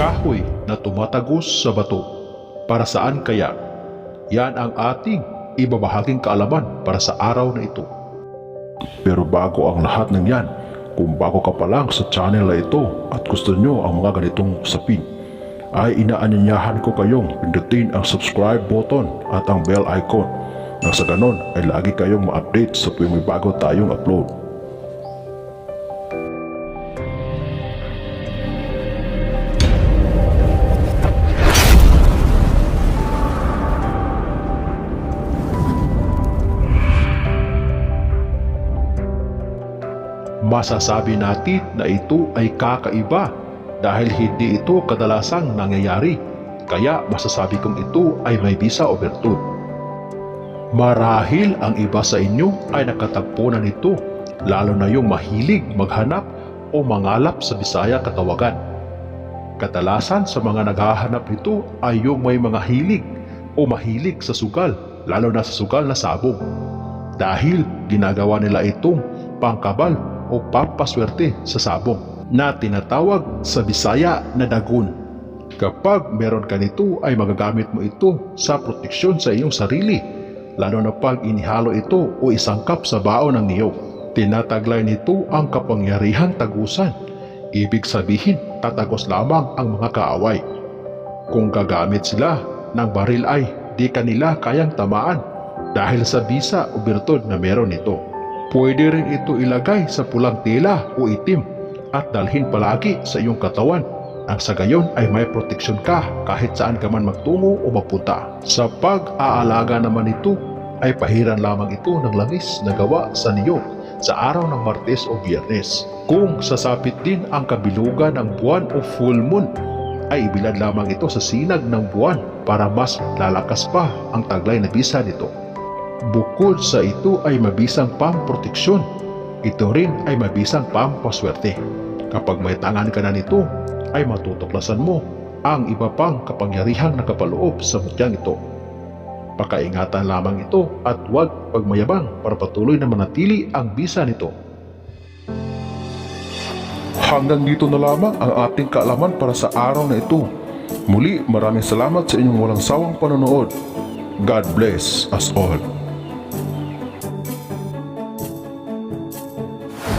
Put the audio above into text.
Kahoy na tumatagos sa bato. Para saan kaya? Yan ang ating ibabahaging kaalaman para sa araw na ito. Pero bago ang lahat ng yan, kung bago ka pa lang sa channel na ito at gusto nyo ang mga ganitong usapin, ay inaanyayahan ko kayong pindutin ang subscribe button at ang bell icon nang sa ganon ay lagi kayong ma-update sa tuwing may bago tayong upload. Masasabi natin na ito ay kakaiba dahil hindi ito kadalasang nangyayari, kaya masasabi kong ito ay may bisa o bertud. Marahil ang iba sa inyo ay nakatagpo na nito, lalo na yung mahilig maghanap o mangalap sa Bisaya katawagan. Kadalasan sa mga naghahanap nito ay yung may mga hilig o mahilig sa sugal, lalo na sa sugal na sabong. Dahil ginagawa nila itong pangkabal o pampaswerte sa sabong na tinatawag sa Bisaya na dagon. Kapag meron ka nito ay magagamit mo ito sa proteksyon sa iyong sarili, lalo na pag inihalo ito o isangkap sa baon ng niyog. Tinataglay nito ang kapangyarihang tagusan. Ibig sabihin, tatagos lamang ang mga kaaway. Kung gagamit sila ng baril ay di kanila kayang tamaan dahil sa bisa o bertud na meron nito. Pwede rin ito ilagay sa pulang tela o itim at dalhin palagi sa iyong katawan. Ang sa gayon ay may proteksyon ka kahit saan ka man magtungo o mapunta. Sa pag-aalaga naman ito ay pahiran lamang ito ng langis na gawa sa niyog sa araw ng Martes o Biyernes. Kung sasapit din ang kabilugan ng buwan o full moon, ay ibilad lamang ito sa sinag ng buwan para mas lalakas pa ang taglay na bisa nito. Bukod sa ito ay mabisang pamproteksyon, ito rin ay mabisang pampaswerte. Kapag may tangan ka na nito, ay matutuklasan mo ang iba pang kapangyarihang nakapaloob sa mutyang ito. Pakaingatan lamang ito at huwag pagmayabang para patuloy na manatili ang bisa nito. Hanggang dito na lamang ang ating kaalaman para sa araw na ito. Muli, maraming salamat sa inyong walang sawang panonood. God bless us all.